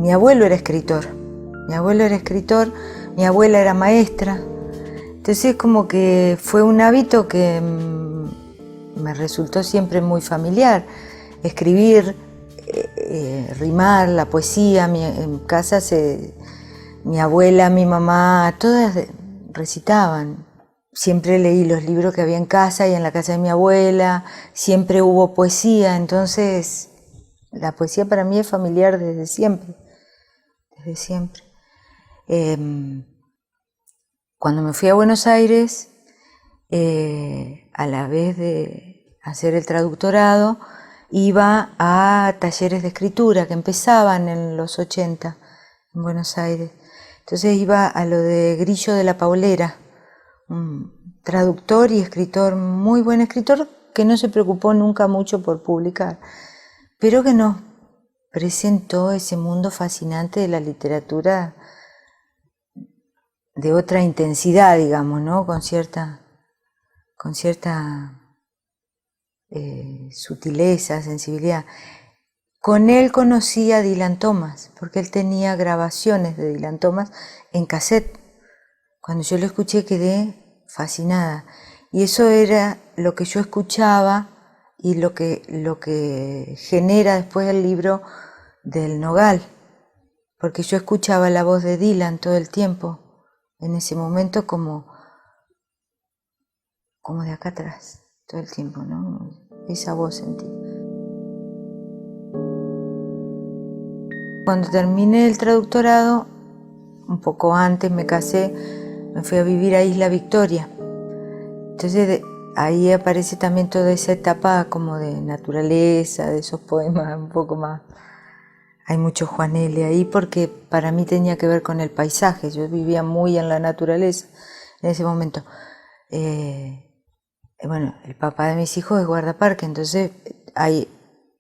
Mi abuelo era escritor, mi abuela era maestra, entonces como que fue un hábito que me resultó siempre muy familiar, escribir, rimar, la poesía. En casa mi abuela, mi mamá, todas recitaban. Siempre leí los libros que había en casa y en la casa de mi abuela, siempre hubo poesía, entonces la poesía para mí es familiar desde siempre. Cuando me fui a Buenos Aires, a la vez de hacer el traductorado, iba a talleres de escritura que empezaban en los 80 en Buenos Aires. Entonces iba a lo de Grillo de la Paulera, un traductor y escritor, muy buen escritor, que no se preocupó nunca mucho por publicar, pero que nos presentó ese mundo fascinante de la literatura de otra intensidad, digamos, ¿no? Con cierta sutileza, sensibilidad. Con él conocí a Dylan Thomas, porque él tenía grabaciones de Dylan Thomas en cassette. Cuando yo lo escuché quedé fascinada. Y eso era lo que yo escuchaba y lo que genera después el libro del Nogal, porque yo escuchaba la voz de Dylan todo el tiempo, en ese momento como de acá atrás, todo el tiempo, ¿no? Esa voz sentí. Cuando terminé el traductorado, un poco antes me casé, me fui a vivir a Isla Victoria. Entonces ahí aparece también toda esa etapa como de naturaleza, de esos poemas un poco más. Hay mucho Juan L. ahí porque para mí tenía que ver con el paisaje, yo vivía muy en la naturaleza en ese momento. Bueno, el papá de mis hijos es guardaparque, entonces hay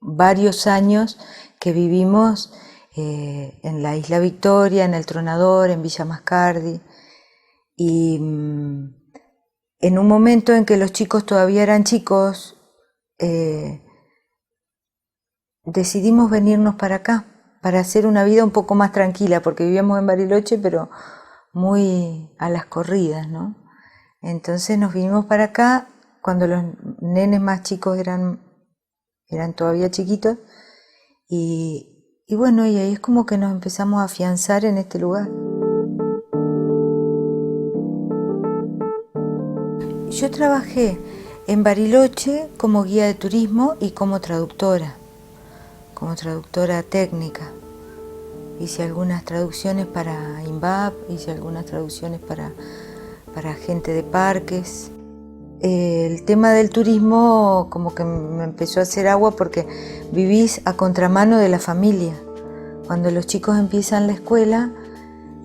varios años que vivimos en la Isla Victoria, en el Tronador, en Villa Mascardi, y en un momento en que los chicos todavía eran chicos, decidimos venirnos para acá, para hacer una vida un poco más tranquila, porque vivíamos en Bariloche, pero muy a las corridas, ¿no? Entonces nos vinimos para acá cuando los nenes más chicos eran todavía chiquitos, y bueno, y ahí es como que nos empezamos a afianzar en este lugar. Yo trabajé en Bariloche como guía de turismo y como traductora técnica. Hice algunas traducciones para INVAP, hice algunas traducciones para gente de parques. El tema del turismo como que me empezó a hacer agua porque vivís a contramano de la familia. Cuando los chicos empiezan la escuela,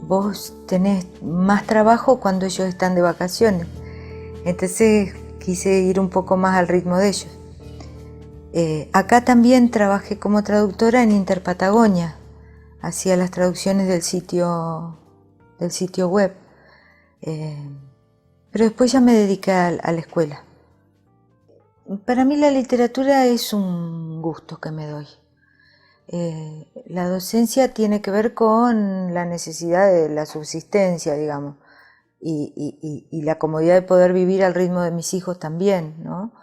vos tenés más trabajo cuando ellos están de vacaciones. Entonces quise ir un poco más al ritmo de ellos. Acá también trabajé como traductora en Interpatagonia. Hacía las traducciones del sitio web. Pero después ya me dediqué a la escuela. Para mí la literatura es un gusto que me doy. La docencia tiene que ver con la necesidad de la subsistencia, digamos, y la comodidad de poder vivir al ritmo de mis hijos también, ¿no?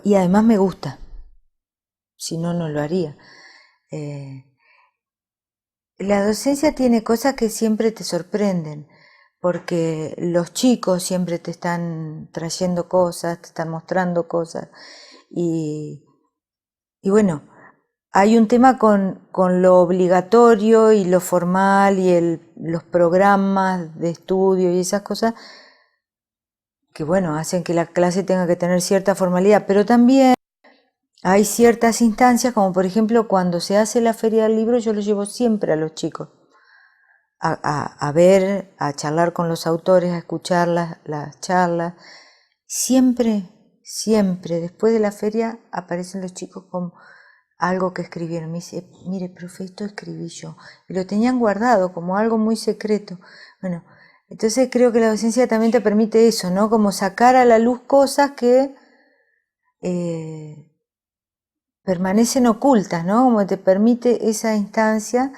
Y además me gusta, si no, no lo haría. La docencia tiene cosas que siempre te sorprenden, porque los chicos siempre te están trayendo cosas, te están mostrando cosas, y bueno, hay un tema con lo obligatorio y lo formal y los programas de estudio y esas cosas que, bueno, hacen que la clase tenga que tener cierta formalidad, pero también hay ciertas instancias, como por ejemplo cuando se hace la Feria del Libro, yo los llevo siempre a los chicos a ver, a charlar con los autores, a escuchar las charlas. Siempre, después de la feria aparecen los chicos con algo que escribieron. Me dice, mire, profe, esto escribí yo. Y lo tenían guardado como algo muy secreto. Bueno, entonces creo que la docencia también te permite eso, ¿no? Como sacar a la luz cosas que permanecen ocultas, ¿no? Como te permite esa instancia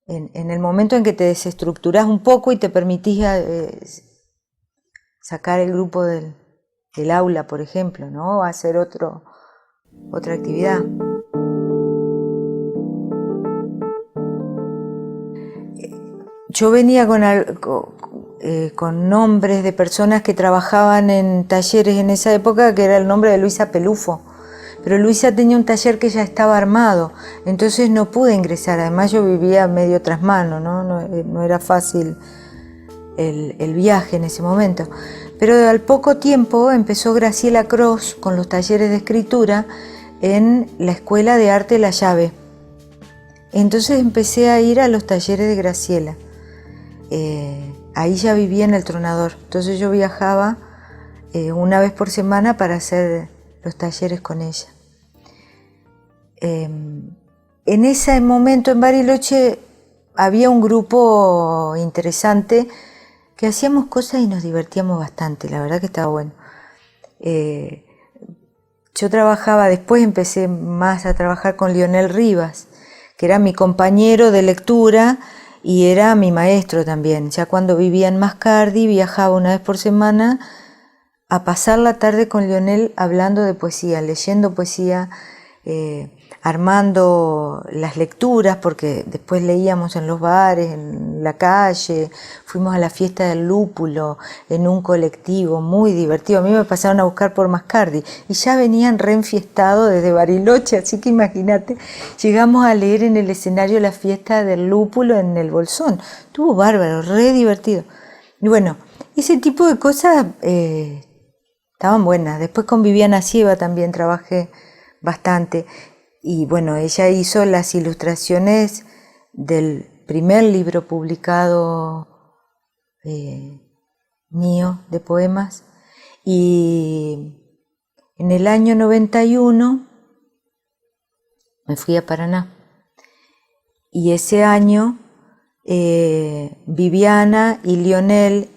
en el momento en que te desestructurás un poco y te permitís sacar el grupo del aula, por ejemplo, ¿no? O hacer otra actividad. Yo venía con nombres de personas que trabajaban en talleres en esa época, que era el nombre de Luisa Pelufo. Pero Luisa tenía un taller que ya estaba armado, entonces no pude ingresar. Además yo vivía medio tras mano, no era fácil el viaje en ese momento. Pero al poco tiempo empezó Graciela Cross con los talleres de escritura en la Escuela de Arte La Llave. Entonces empecé a ir a los talleres de Graciela. Ahí ya vivía en El Tronador, entonces yo viajaba una vez por semana para hacer los talleres con ella. En ese momento en Bariloche había un grupo interesante que hacíamos cosas y nos divertíamos bastante, la verdad que estaba bueno. Yo trabajaba, después empecé más a trabajar con Lionel Rivas, que era mi compañero de lectura y era mi maestro también. Ya cuando vivía en Mascardi viajaba una vez por semana a pasar la tarde con Lionel hablando de poesía, leyendo poesía, armando las lecturas, porque después leíamos en los bares, en la calle, fuimos a la fiesta del lúpulo en un colectivo muy divertido. A mí me pasaron a buscar por Mascardi y ya venían reenfiestados desde Bariloche, así que imagínate, llegamos a leer en el escenario la fiesta del lúpulo en el Bolsón. Estuvo bárbaro, re divertido. Y bueno, ese tipo de cosas estaban buenas. Después con Viviana Sieva también trabajé bastante. Y bueno, ella hizo las ilustraciones del primer libro publicado mío de poemas. Y en el año 91 me fui a Paraná. Y ese año Viviana y Lionel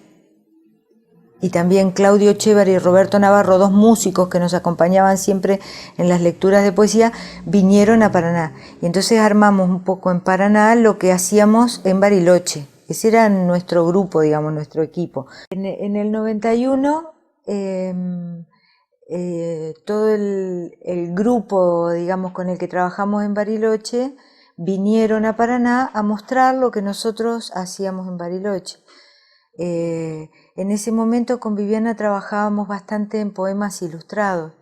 y también Claudio Chevar y Roberto Navarro, dos músicos que nos acompañaban siempre en las lecturas de poesía, vinieron a Paraná. Y entonces armamos un poco en Paraná lo que hacíamos en Bariloche. Ese era nuestro grupo, digamos, nuestro equipo. En el 91, todo el grupo, digamos, con el que trabajamos en Bariloche, vinieron a Paraná a mostrar lo que nosotros hacíamos en Bariloche. En ese momento con Viviana trabajábamos bastante en poemas ilustrados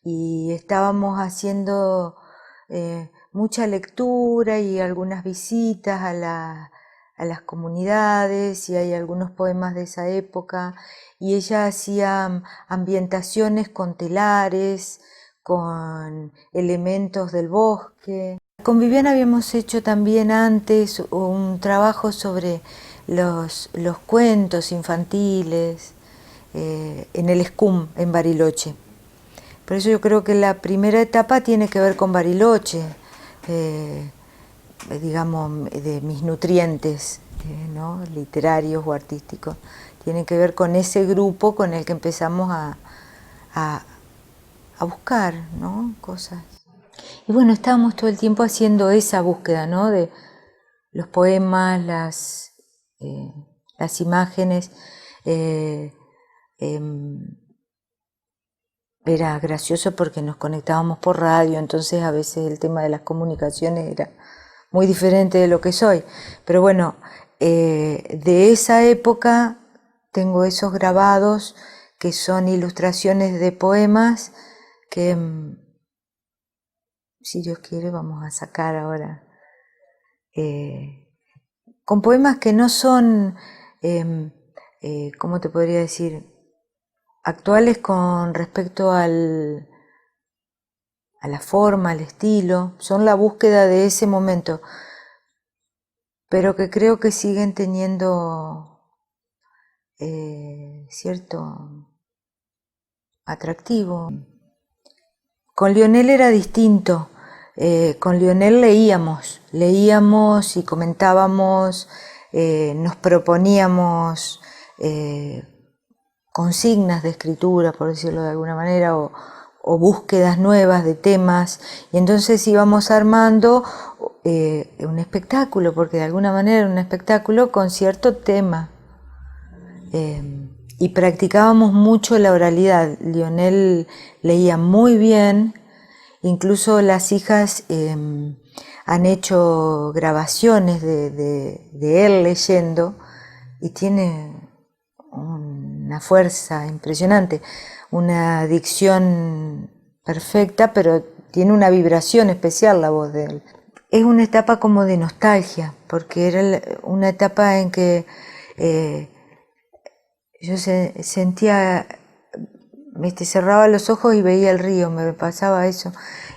y estábamos haciendo mucha lectura y algunas visitas a las comunidades, y hay algunos poemas de esa época, y ella hacía ambientaciones con telares, con elementos del bosque. Con Viviana habíamos hecho también antes un trabajo sobre los cuentos infantiles en el SCUM, en Bariloche. Por eso yo creo que la primera etapa tiene que ver con Bariloche, digamos, de mis nutrientes, ¿no? Literarios o artísticos. Tienen que ver con ese grupo con el que empezamos a buscar, ¿no? Cosas. Y bueno, estábamos todo el tiempo haciendo esa búsqueda, ¿no? De los poemas, las imágenes. Era gracioso porque nos conectábamos por radio, entonces a veces el tema de las comunicaciones era muy diferente de lo que soy. Pero bueno, de esa época tengo esos grabados que son ilustraciones de poemas que, si Dios quiere, vamos a sacar ahora. Con poemas que no son, ¿cómo te podría decir?, actuales con respecto a la forma, al estilo, son la búsqueda de ese momento, pero que creo que siguen teniendo cierto atractivo. Con Lionel era distinto. Con Lionel leíamos y comentábamos, nos proponíamos consignas de escritura, por decirlo de alguna manera, o o búsquedas nuevas de temas, y entonces íbamos armando un espectáculo, porque de alguna manera era un espectáculo con cierto tema. Y practicábamos mucho la oralidad. Lionel leía muy bien, incluso las hijas han hecho grabaciones de él leyendo, y tiene una fuerza impresionante, una dicción perfecta, pero tiene una vibración especial la voz de él. Es una etapa como de nostalgia, porque era una etapa en que yo sentía, cerraba los ojos y veía el río, me pasaba eso,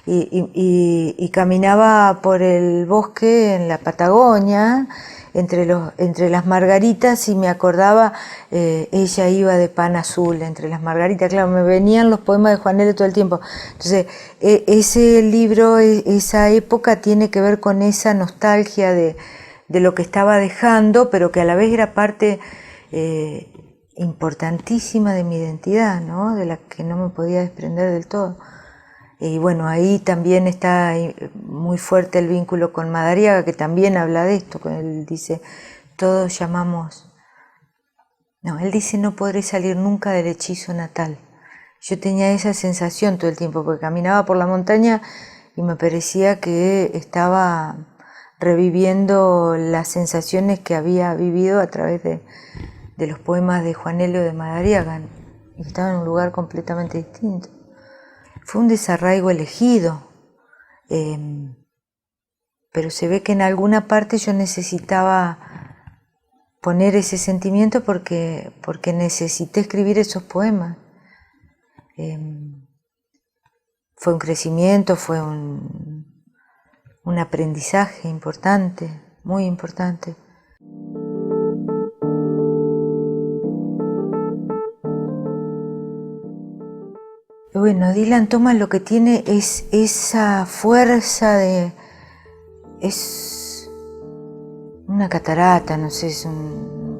y caminaba por el bosque en la Patagonia, entre las margaritas, y me acordaba, ella iba de pan azul entre las margaritas. Claro, me venían los poemas de Juan L. todo el tiempo. Entonces, ese libro, esa época tiene que ver con esa nostalgia de lo que estaba dejando, pero que a la vez era parte importantísima de mi identidad, ¿no? De la que no me podía desprender del todo. Y bueno, ahí también está muy fuerte el vínculo con Madariaga, que también habla de esto. Él dice, todos llamamos... No, él dice, no podré salir nunca del hechizo natal. Yo tenía esa sensación todo el tiempo, porque caminaba por la montaña y me parecía que estaba reviviendo las sensaciones que había vivido a través de los poemas de Juan Elio de Madariaga, y estaba en un lugar completamente distinto. Fue un desarraigo elegido, pero se ve que en alguna parte yo necesitaba poner ese sentimiento porque necesité escribir esos poemas. Fue un crecimiento, fue un aprendizaje importante, muy importante. Bueno, Dylan Thomas lo que tiene es esa fuerza es una catarata, no sé, es un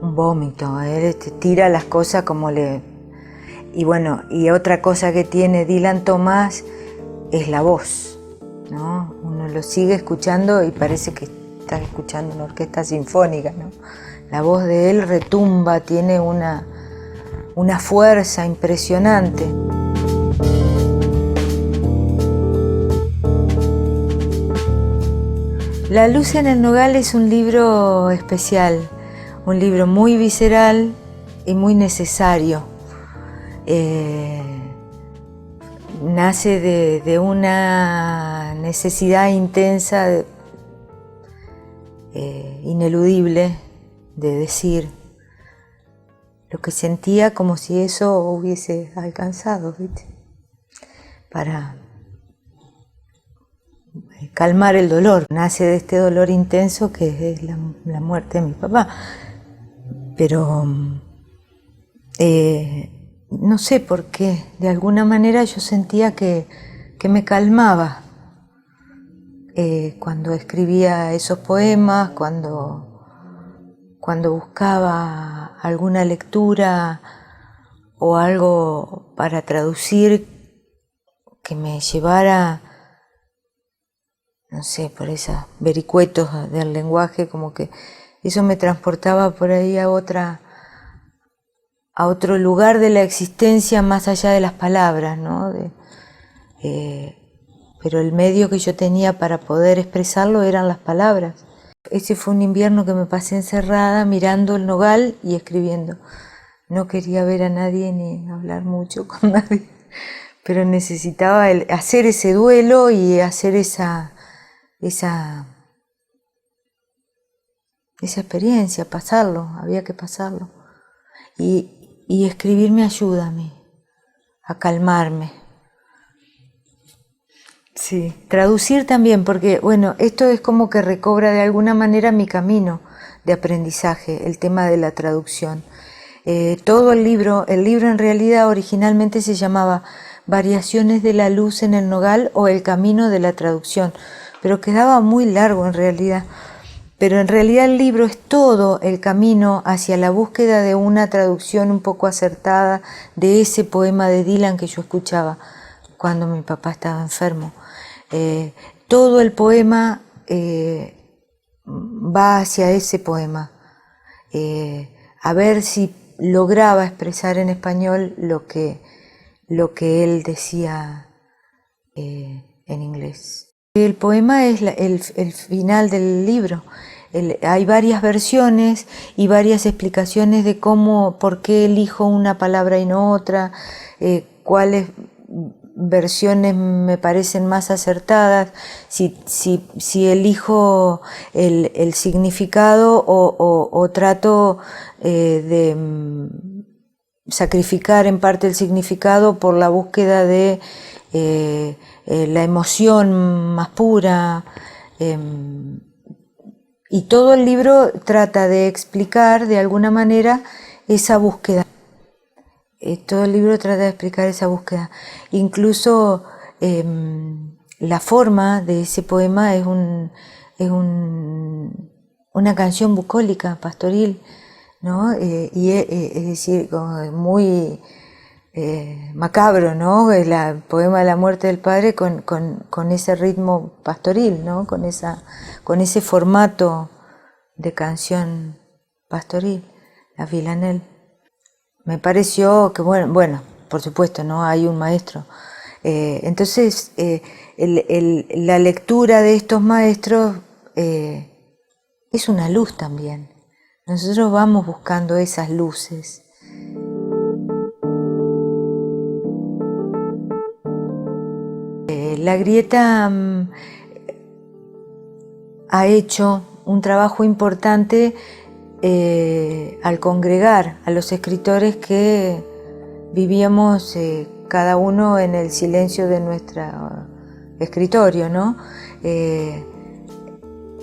vómito. Él te tira las cosas como le... Y bueno, y otra cosa que tiene Dylan Thomas es la voz, ¿no? Uno lo sigue escuchando y parece que está escuchando una orquesta sinfónica, ¿no? La voz de él retumba, tiene una fuerza impresionante. La luz en el nogal es un libro especial, un libro muy visceral y muy necesario. Nace de una necesidad intensa, ineludible, de decir lo que sentía, como si eso hubiese alcanzado, ¿viste? Para calmar el dolor. Nace de este dolor intenso que es la muerte de mi papá. Pero no sé por qué, de alguna manera yo sentía que me calmaba cuando escribía esos poemas, cuando buscaba alguna lectura o algo para traducir que me llevara, no sé, por esos vericuetos del lenguaje, como que eso me transportaba por ahí a otro lugar de la existencia más allá de las palabras, ¿no? Pero el medio que yo tenía para poder expresarlo eran las palabras. Ese fue un invierno que me pasé encerrada mirando el nogal y escribiendo. No quería ver a nadie ni hablar mucho con nadie, pero necesitaba hacer ese duelo y hacer esa experiencia, pasarlo, había que pasarlo. Y escribir me ayuda a mí, a calmarme. Sí, traducir también, porque bueno, esto es como que recobra de alguna manera mi camino de aprendizaje, el tema de la traducción. Todo el libro en realidad originalmente se llamaba Variaciones de la luz en el nogal o El camino de la traducción, pero quedaba muy largo en realidad. pero en realidad el libro es todo el camino hacia la búsqueda de una traducción un poco acertada de ese poema de Dylan que yo escuchaba cuando mi papá estaba enfermo. Todo el poema va hacia ese poema, a ver si lograba expresar en español lo que él decía en inglés. El poema es el final del libro. Hay varias versiones y varias explicaciones de por qué elijo una palabra y no otra, cuáles versiones me parecen más acertadas, si elijo el significado o trato de sacrificar en parte el significado por la búsqueda de la emoción más pura. Y todo el libro trata de explicar de alguna manera esa búsqueda. Todo el libro trata de explicar esa búsqueda. Incluso la forma de ese poema es una canción bucólica, pastoril, ¿no? Y es decir, muy macabro, ¿no? El poema de la muerte del padre con ese ritmo pastoril, ¿no? Con ese formato de canción pastoril, la Villanelle. Me pareció que, bueno, por supuesto, ¿no? Hay un maestro. Entonces, la lectura de estos maestros es una luz también. Nosotros vamos buscando esas luces. La Grieta ha hecho un trabajo importante al congregar a los escritores que vivíamos cada uno en el silencio de nuestro escritorio, ¿no?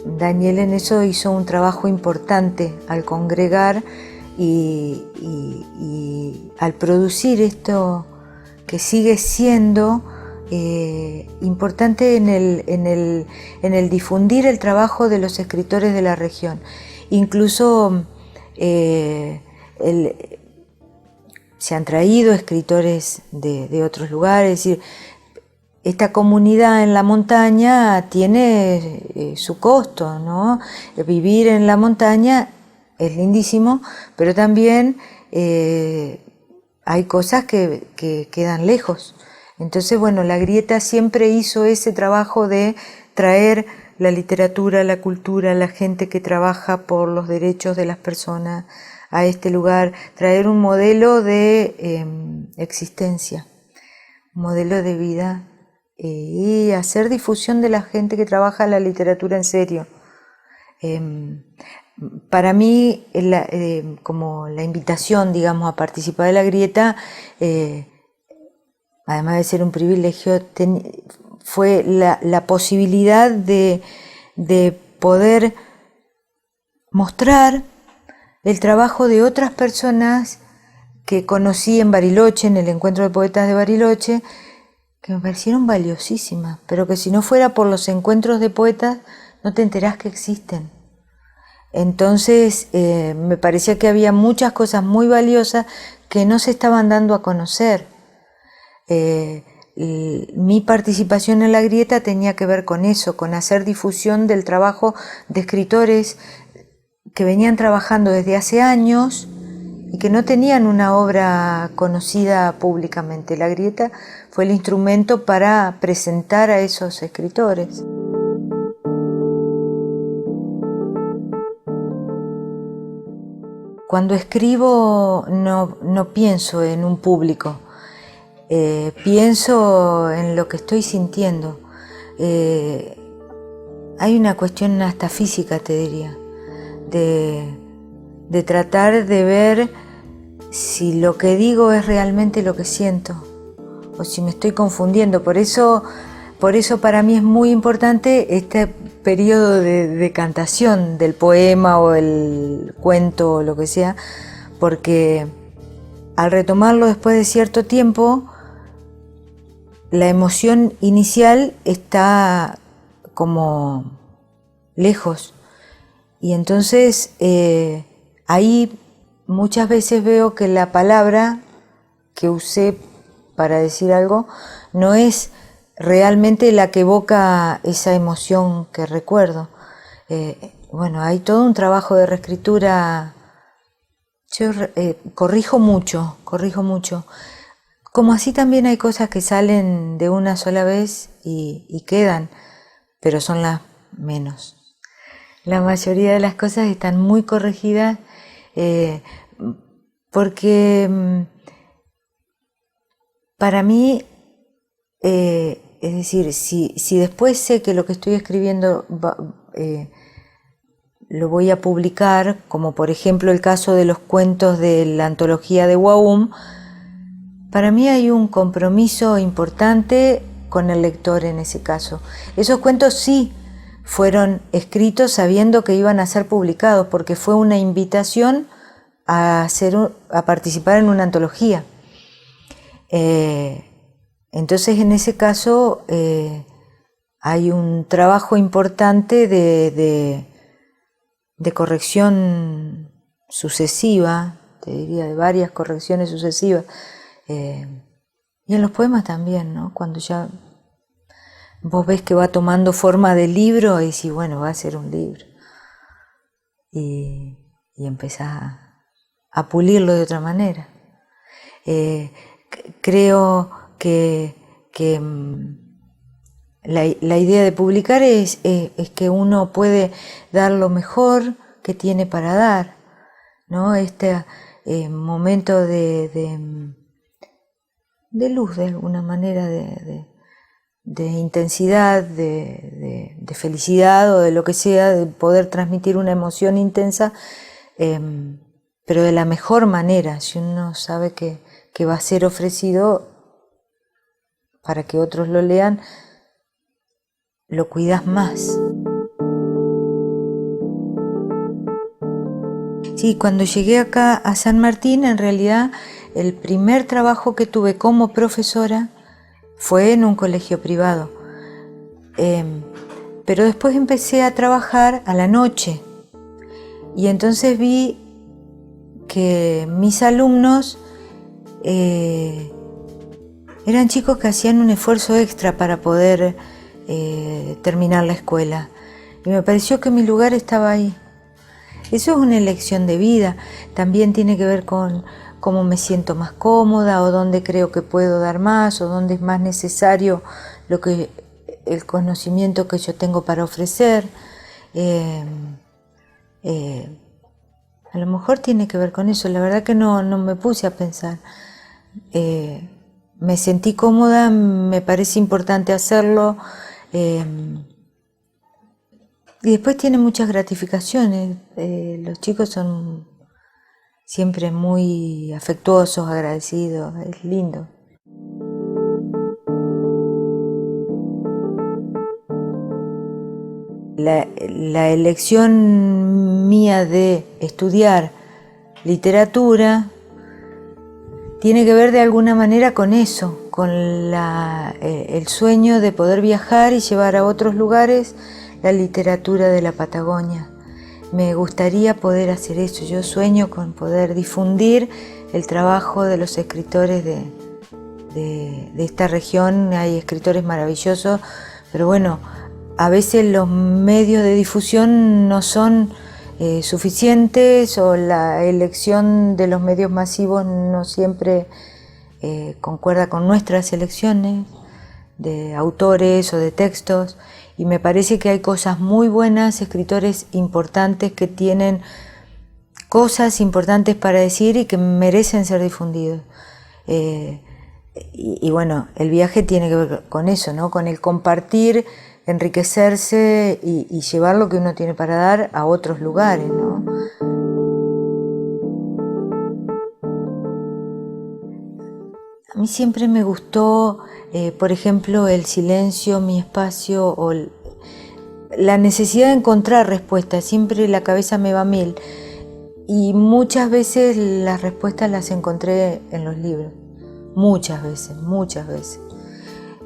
Daniel en eso hizo un trabajo importante al congregar y al producir esto que sigue siendo importante en el difundir el trabajo de los escritores de la región. Incluso se han traído escritores de otros lugares, es decir, esta comunidad en la montaña tiene su costo, ¿no? Vivir en la montaña es lindísimo, pero también hay cosas que quedan lejos. Entonces, bueno, La Grieta siempre hizo ese trabajo de traer la literatura, la cultura, la gente que trabaja por los derechos de las personas a este lugar, traer un modelo de existencia, un modelo de vida y hacer difusión de la gente que trabaja la literatura en serio. Para mí, como la invitación, digamos, a participar de La Grieta, además de ser un privilegio, fue la posibilidad de poder mostrar el trabajo de otras personas que conocí en Bariloche, en el Encuentro de Poetas de Bariloche, que me parecieron valiosísimas, pero que si no fuera por los encuentros de poetas, no te enterás que existen. Entonces, me parecía que había muchas cosas muy valiosas que no se estaban dando a conocer. Mi participación en La Grieta tenía que ver con eso, con hacer difusión del trabajo de escritores que venían trabajando desde hace años y que no tenían una obra conocida públicamente. La Grieta fue el instrumento para presentar a esos escritores. Cuando escribo no pienso en un público, pienso en lo que estoy sintiendo. Hay una cuestión hasta física, te diría, de tratar de ver si lo que digo es realmente lo que siento o si me estoy confundiendo. Por eso para mí es muy importante este periodo de decantación del poema o el cuento o lo que sea, porque al retomarlo después de cierto tiempo, la emoción inicial está como lejos Y entonces ahí muchas veces veo que la palabra que usé para decir algo no es realmente la que evoca esa emoción que recuerdo. Bueno, hay todo un trabajo de reescritura. Yo corrijo mucho, como así también hay cosas que salen de una sola vez y quedan, pero son las menos. La mayoría de las cosas están muy corregidas porque para mí, es decir, si después sé que lo que estoy escribiendo lo voy a publicar, como por ejemplo el caso de los cuentos de la antología de Wahum, para mí hay un compromiso importante con el lector en ese caso. Esos cuentos sí fueron escritos sabiendo que iban a ser publicados, porque fue una invitación a participar en una antología. Entonces en ese caso hay un trabajo importante de corrección sucesiva, te diría, de varias correcciones sucesivas. Y en los poemas también, ¿no? Cuando ya vos ves que va tomando forma de libro y decís, bueno, va a ser un libro. Y empezás a pulirlo de otra manera. Creo que la idea de publicar es que uno puede dar lo mejor que tiene para dar, ¿no? Este momento de luz, de alguna manera, de intensidad, de felicidad o de lo que sea, de poder transmitir una emoción intensa, pero de la mejor manera, si uno sabe que va a ser ofrecido para que otros lo lean, lo cuidas más. Sí, cuando llegué acá a San Martín, en realidad el primer trabajo que tuve como profesora fue en un colegio privado, pero después empecé a trabajar a la noche y entonces vi que mis alumnos eran chicos que hacían un esfuerzo extra para poder terminar la escuela y me pareció que mi lugar estaba ahí. Eso es una elección de vida, también tiene que ver con cómo me siento más cómoda o dónde creo que puedo dar más o dónde es más necesario el conocimiento que yo tengo para ofrecer. A lo mejor tiene que ver con eso, la verdad que no me puse a pensar. Me sentí cómoda, me parece importante hacerlo. Y después tiene muchas gratificaciones. Los chicos son siempre muy afectuosos, agradecidos, es lindo. La elección mía de estudiar literatura tiene que ver de alguna manera con eso, con el sueño de poder viajar y llevar a otros lugares la literatura de la Patagonia. Me gustaría poder hacer eso. Yo sueño con poder difundir el trabajo de los escritores de esta región. Hay escritores maravillosos, pero bueno, a veces los medios de difusión no son suficientes o la elección de los medios masivos no siempre concuerda con nuestras elecciones de autores o de textos. Y me parece que hay cosas muy buenas, escritores importantes que tienen cosas importantes para decir y que merecen ser difundidos. Y bueno, el viaje tiene que ver con eso, ¿no? Con el compartir, enriquecerse y llevar lo que uno tiene para dar a otros lugares, ¿no? A mí siempre me gustó, por ejemplo, el silencio, mi espacio o la necesidad de encontrar respuestas. Siempre la cabeza me va a mil y muchas veces las respuestas las encontré en los libros. Muchas veces.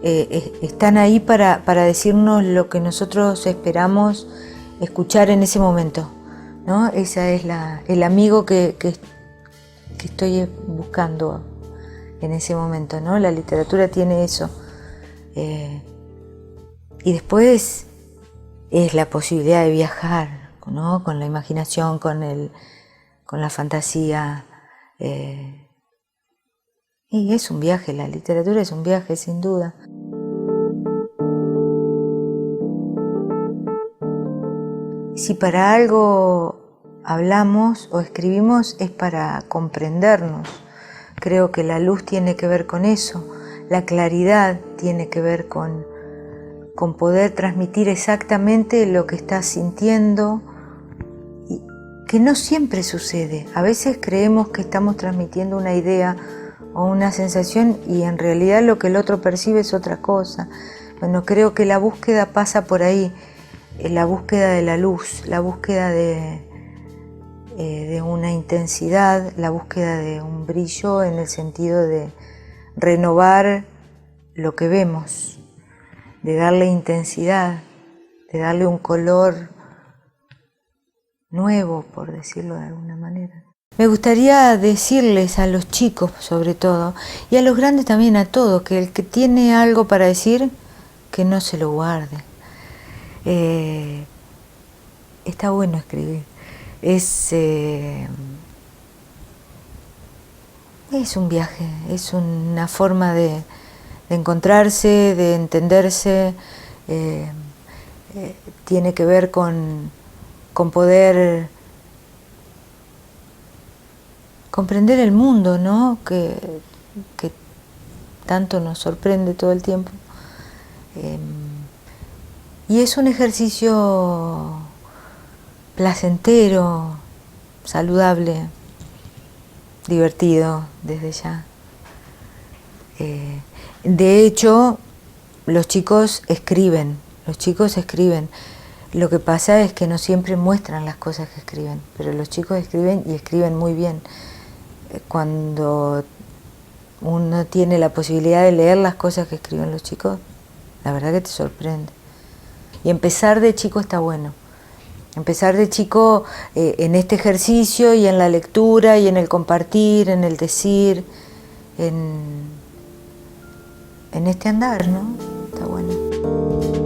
Están ahí para decirnos lo que nosotros esperamos escuchar en ese momento. ¿no? Esa es el amigo que estoy buscando en ese momento, ¿no? La literatura tiene eso. Y después es la posibilidad de viajar, ¿no? Con la imaginación, con la fantasía. Y es un viaje, la literatura es un viaje, sin duda. Si para algo hablamos o escribimos es para comprendernos. Creo que la luz tiene que ver con eso, la claridad tiene que ver con poder transmitir exactamente lo que estás sintiendo, y que no siempre sucede. A veces creemos que estamos transmitiendo una idea o una sensación y en realidad lo que el otro percibe es otra cosa. Bueno, creo que la búsqueda pasa por ahí, la búsqueda de la luz, la búsqueda de una intensidad, la búsqueda de un brillo en el sentido de renovar lo que vemos, de darle intensidad, de darle un color nuevo, por decirlo de alguna manera. Me gustaría decirles a los chicos, sobre todo, y a los grandes también, a todos, que el que tiene algo para decir, que no se lo guarde. Está bueno escribir. Es un viaje, es una forma de encontrarse, de entenderse. Tiene que ver con poder comprender el mundo, ¿no? Que tanto nos sorprende todo el tiempo. Y es un ejercicio placentero, saludable, divertido desde ya. De hecho, los chicos escriben. Lo que pasa es que no siempre muestran las cosas que escriben, pero los chicos escriben y escriben muy bien. Cuando uno tiene la posibilidad de leer las cosas que escriben los chicos, la verdad que te sorprende. Y empezar de chico está bueno. Empezar de chico en este ejercicio y en la lectura y en el compartir, en el decir, en este andar, ¿no? Está bueno.